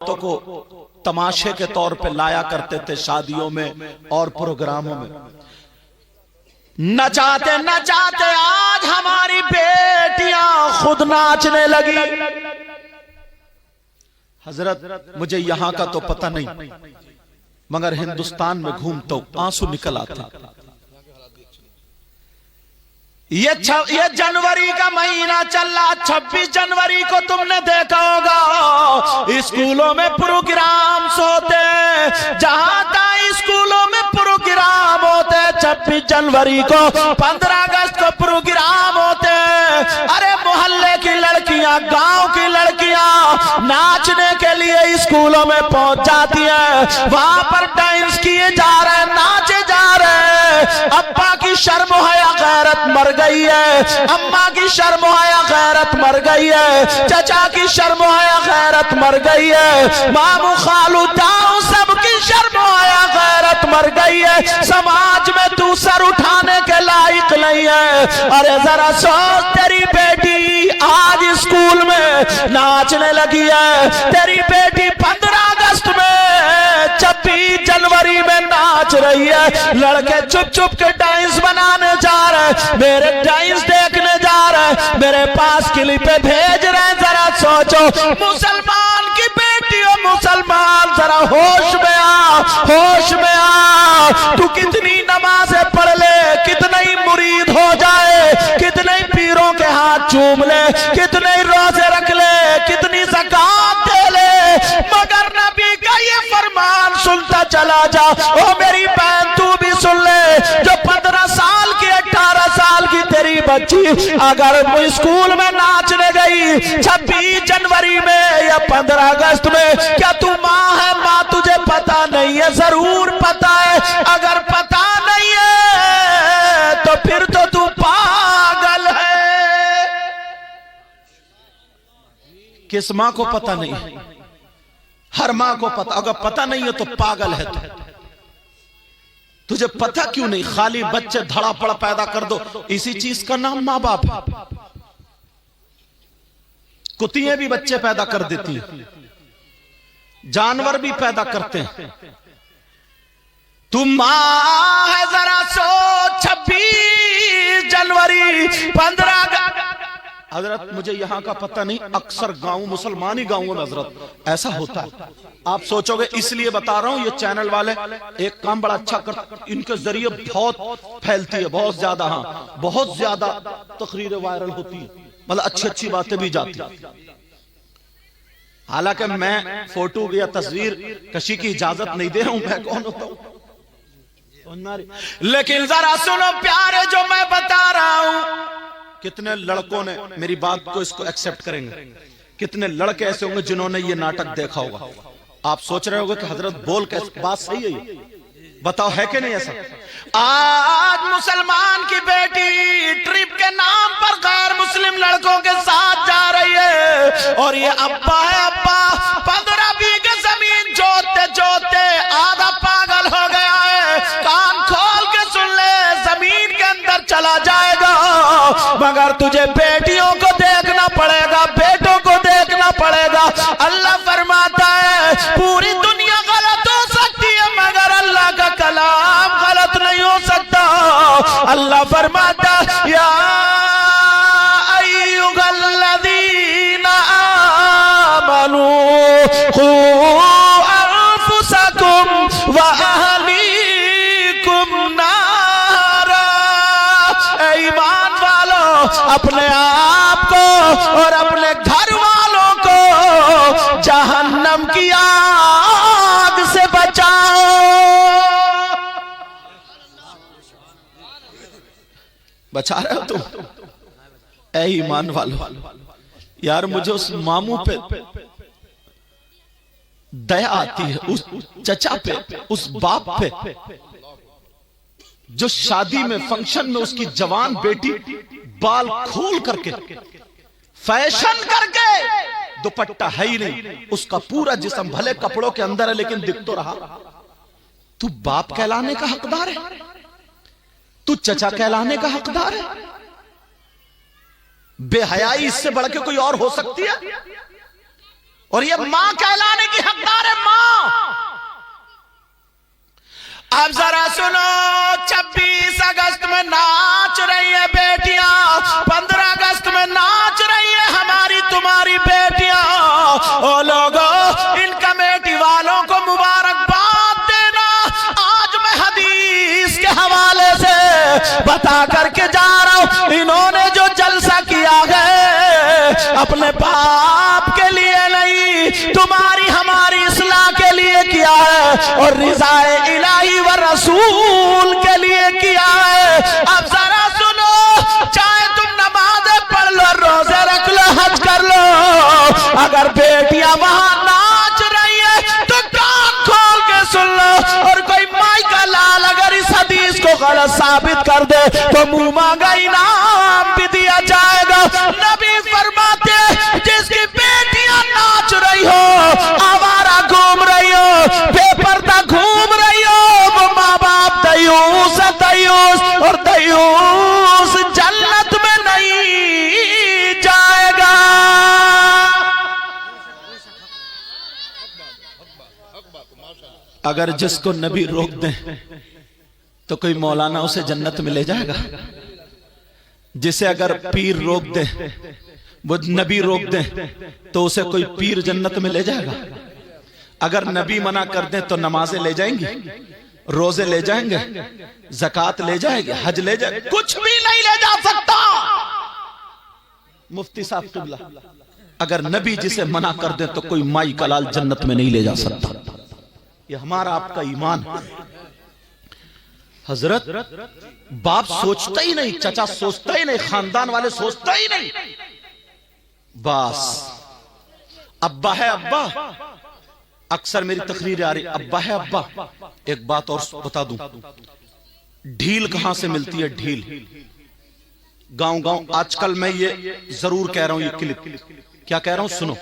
औरतों को तमाशे के तौर पे लाया करते थे शादियों में और प्रोग्रामों में। नचाते नचाते आज हमारी बेटियां खुद नाचने लगी। हजरत मुझे यहां का तो पता नहीं, मगर हिंदुस्तान में घूमता हूं आंसू निकल आता। ये जनवरी का महीना चल रहा, 26 जनवरी को तुमने देखा होगा स्कूलों में प्रोग्राम्स होते, जहां तक स्कूलों में प्रोग्राम होते, 26 जनवरी को 15 अगस्त को प्रोग्राम होते। अरे मोहल्ले की लड़कियां, गांव की लड़कियां नाचने के लिए स्कूलों में पहुंच जाती हैं। वहां पर डांस किए जा रहे, नाचे जा रहे। अब्बा की शर्म हया गैरत मर गई है, अम्मा की शर्म हया गैरत मर गई है, चचा की शर्म हया गैरत मर गई है, मामू खालू ताऊ सबकी शर्म हया गैरत मर गई है। समाज में तू सर उठाने के लायक नहीं है। अरे जरा सोच, तेरी बेटी आज स्कूल में नाचने लगी है, तेरी बेटी 15 अगस्त में, 26 जनवरी में नाच रही है। लड़के चुप चुप के डांस बनाने जा रहे, मेरे डांस देखने जा रहे, मेरे पास क्लिपें भेज रहे हैं। जरा सोचो, मुसलमान की बेटियों, मुसलमान जरा होश में आ, होश में आ। तू कितनी नमाजें पढ़ ले, कितने ही मुरीद हो जाए, कितने ही पीरों के हाथ चूम ले, कितने ही रोजे रख ले, कितनी ज़कात दे ले, मगर नबी का ये फरमान सुनता चला जा। ओ मेरी बहन, तू भी सुन ले, जो 15 साल की, 18 साल की तेरी बच्ची अगर वो स्कूल में नाचने गई 26 जनवरी में या 15 अगस्त में, क्या तू माँ है? माँ तुझे पता नहीं है? जरूर पता है। अगर पता नहीं है तो फिर तो तू पागल है। किस माँ को पता नहीं? हर माँ को पता। अगर पता नहीं है तो पागल है तू। तुझे पता क्यों नहीं? खाली बच्चे धड़ा पड़ पैदा कर दो, इसी चीज का नाम माँ बाप है। कुतियां भी बच्चे पैदा कर देती हैं, जानवर भी पैदा करते हैं। तू माँ है, जरा सोच, 26 जनवरी 15 हजरत मुझे यहां का पता नहीं, अक्सर गांव, मुसलमानी गांवों में हजरत ऐसा होता है। आप सोचोगे इसलिए बता रहा हूं, ये चैनल वाले एक काम बड़ा अच्छा कर, इनके जरिए बहुत फैलती है, बहुत ज्यादा, हाँ बहुत ज्यादा तकरीरें वायरल होती है, मतलब अच्छी अच्छी बातें भी जाती है। हालांकि मैं फोटो या तस्वीर कशी की इजाजत नहीं दे रहा हूं, मैं कौन होता हूं, लेकिन जरा सुनो प्यारे, जो मैं बता रहा हूं, कितने लड़कों ने मेरी बात को इसको एक्सेप्ट करेंगे, कितने लड़के ऐसे होंगे जिन्होंने ये नाटक देखा होगा। आप सोच रहे होंगे कि हजरत बोल कैसे, बात सही है ये, बताओ है कि नहीं ऐसा? आज मुसलमान की बेटी ट्रिप के नाम पर गैर मुस्लिम लड़कों के साथ जा रही है, और ये अब्बा है, अब्बा 15 बीघे जमीन जोतते जोतते आधा पागल हो गया है। कान खोल के सुन ले, जमीन के अंदर चला जाएगा, मगर तुझे बेटियों को देखना पड़ेगा, बेटों को देखना पड़ेगा। अल्लाह फरमाता है पूरी दुनिया गलत हो सकती है, मगर अल्लाह का कलाम गलत नहीं हो सकता। अल्लाह फरमाता या अय्युहल्लज़ीना आमनू खू अनफुसकुम व अहलीकुम नारा। ईमान वालों, अपने आप को और अपने घर वालों को जहन्नम की आग से बचाओ। बचा रहे हो तुम? ऐ ईमान वालों, यार मुझे उस मामू पे दया आती है, उस चचा पे, उस बाप पे, जो शादी में, फंक्शन में उसकी जवान बेटी बाल खोल करके, फैशन करके, दुपट्टा है ही नहीं, उसका पूरा जिस्म भले कपड़ों के अंदर है लेकिन दिख तो रहा। तू बाप कहलाने का हकदार है? तू चचा कहलाने का हकदार है? बेहयाई इससे बढ़ के कोई और हो सकती है? और ये मां कहलाने की हकदार है मां। अब जरा सुनो, 26 अगस्त में नाच रही है बेटियां, 15 अगस्त में नाच रही है हमारी तुम्हारी बेटियां। ओ लोगों, इन कमेटी वालों को मुबारकबाद देना। आज मैं हदीस के हवाले से बता करके जा रहा हूं, इन्होंने जो जलसा किया है अपने बाप के लिए नहीं, तुम्हारी हमारी इस्लाह के लिए किया है और रिज़ाए इलाही व रसूल के लिए किया है। अब जरा सुनो, चाहे तुम नमाज़ें पढ़ लो, रोजे रख लो, हज कर लो, अगर बेटियां वहां नाच रही है तो कान खोल के सुन लो। और कोई माई का लाल अगर इस हदीस को गलत साबित कर दे तो मुंह मांगा इनाम भी दिया जाएगा। नबी फरमाते जिसकी बेटियां नाच रही हो, आवारा घूम रही हो, बेपर्दा घूम रही हो, वो माँ बाप दयूस है, दयूस, और दयूस जन्नत में नहीं जाएगा। अगर जिसको नबी रोक दे तो कोई मौलाना उसे जन्नत में ले जाएगा। जिसे अगर पीर रोक दे, वो नबी रोक दे तो उसे कोई पीर जन्नत में ले जाएगा। अगर नबी मना कर दे तो नमाजें ले जाएंगी, रोजे ले जाएंगे, ज़कात ले जाएंगे, हज ले जाएंगे, कुछ भी नहीं ले जा सकता। मुफ्ती साहब किबला, अगर नबी जिसे मना कर दे तो कोई माई का लाल जन्नत में नहीं ले जा सकता। ये हमारा आपका ईमान। हजरत, बाप सोचता ही नहीं, चचा सोचता ही नहीं, खानदान वाले सोचता ही नहीं, बस अब्बा है अब्बा। अक्सर मेरी तकरीर आ रही, अब्बा है अब्बा। एक बात और बता दूं, ढील कहां से मिलती है? ढील गांव गांव। आजकल मैं ये जरूर कह रहा हूं, ये क्लिप क्या कह रहा हूं सुनो,